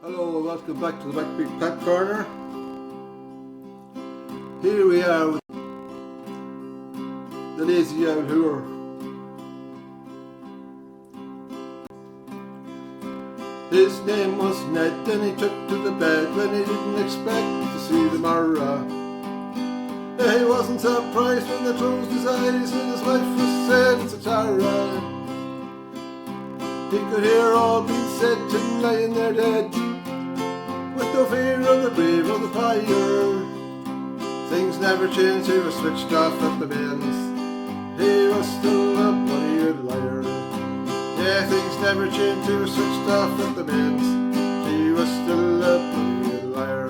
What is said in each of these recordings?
Hello and welcome back to the Back Big Pat Corner. Here we are with the Lazy Aul Hure. His name was Ned and he took to the bed when he didn't expect to see the morrow. He wasn't surprised when they closed his eyes and his wife was saying to terra. He could hear all being said to him lying there dead, with no fear of the grave or the fire. Things never changed, he was switched off at the mains. He was still a bloody liar. Yeah, things never changed, he was switched off at the mains. He was still a bloody liar.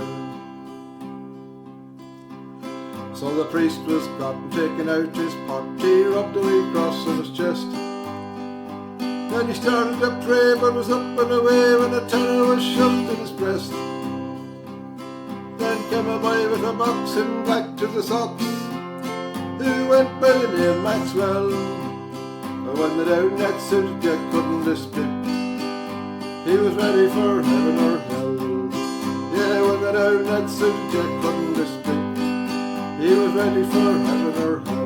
So the priest was got and taking out his pot. He rubbed a wee cross on his chest. Then he started to pray, but was up and away when a terra was shoved in his breast. Then came a boy with a box in black to the socks, who went by the name Maxwell. And when the down net suited Jack couldn't dispute, he was ready for heaven or hell. Yeah, when the down net suited Jack couldn't dispute, he was ready for heaven or hell.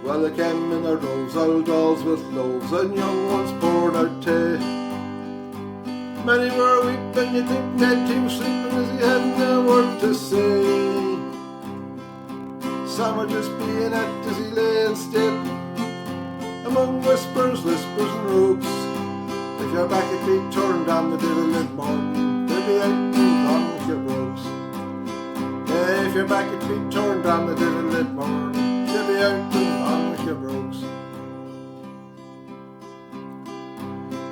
Well, they came in their rows, old dolls with loaves, and young ones poured out tea. Many were weeping, you'd think Ned he was sleeping as he hadn't a word to say. Some were just being at as he lay and stayed, among whispers, whispers and ropes. If your back had been turned down the devil in morn, they'd be out and on with your brogues. Yeah, if your back had been turned down the devil in morn, they'd be out and on with your brogues.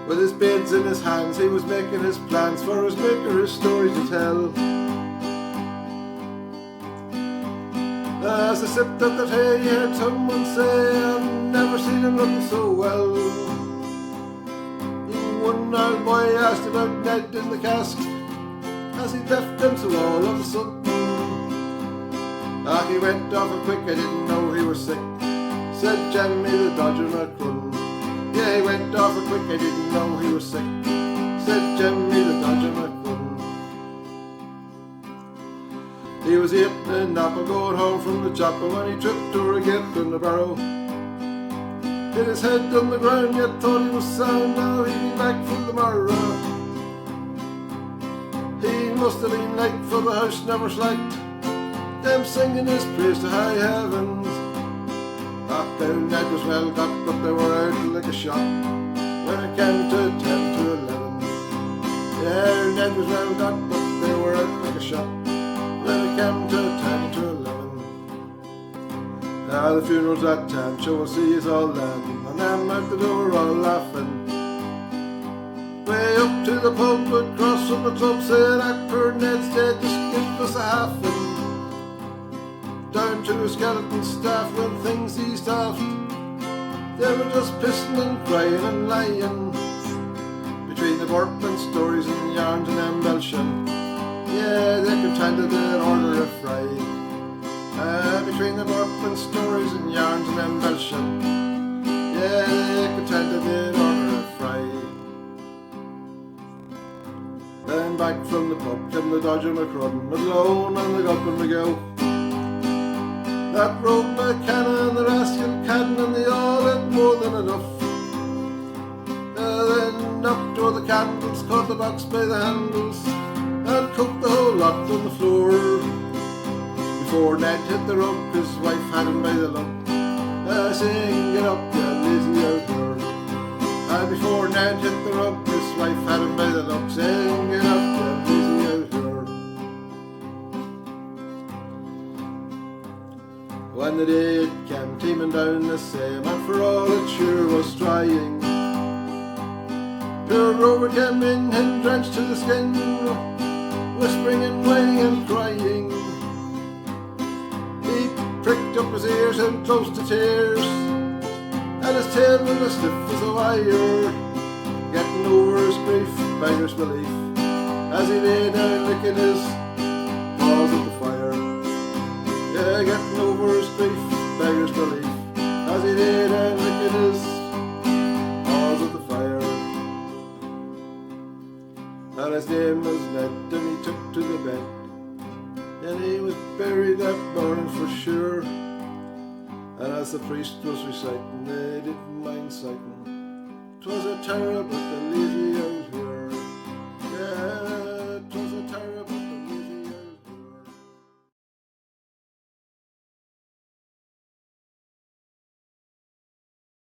With his beads in his hands, he was making his plans for his maker, his story to tell. As he sipped at the tea, he heard someone say, "I've never seen him looking so well." One old boy asked about Ned in the cask, as he left him so all of a sudden. He went off a quick, I didn't know he was sick, said Jemmy the Dodger McCrun. Yeah, he went off a quick, I didn't know he was sick, said Jemmy the Dodger McCrun. He was eating an apple going home from the chopper when he tripped over a gate in the barrow. Hit his head on the ground, yet thought he was sound, now he'd be back for the morrow. He must have been late, for the house never slacked, them singing his praise to high heavens. Down Ned was well got, but they were out like a shot when it came to 10 to 11. Yeah, Ned was well got, but they were out like a shot when it came to 10 to 11. Now the funeral's at 10, so we'll see us all then, and them out the door all laughing. Way up to the pub across from the club, saying that poor Ned's dead, just give us a halfin'. Down to the skeleton staff when things eased off, they were just pissing and crying and lying, between the burp and stories and yarns and embellishing. Yeah, they contended they'd order a fry. Between the burp and stories and yarns and embellishing. Yeah, they contended they'd order a fry. Then back from the pub came the Dodger McCrun, Malone and the Goblin McGill. That rogue McKenna and the rascal Cadden, and they all had more than enough. Then up to the candles, caught the box by the handles, and cooked the whole lot on the floor. Before Ned hit the rug, his wife had him by the lug, saying, "Get up, you lazy old hure." And before Ned hit the rug, his wife had him by the lug, saying, "Get up, you lazy old hure." When the day it came teeming down the same, and for all it sure was trying, poor Rover came in and drenched to the skin, whispering and whining and crying. He pricked up his ears and close to tears, and his tail was as stiff as a wire, getting over his grief, beggar's belief, as he lay down licking his paws at the fire. Yeah, getting over his grief, beggar's belief, as he lay down licking his paws at the fire. His name was Ned, and he took to the bed. And he was buried that morning for sure. And as the priest was reciting, they didn't mind sighting. 'Twas a terra but the lazy old Hure.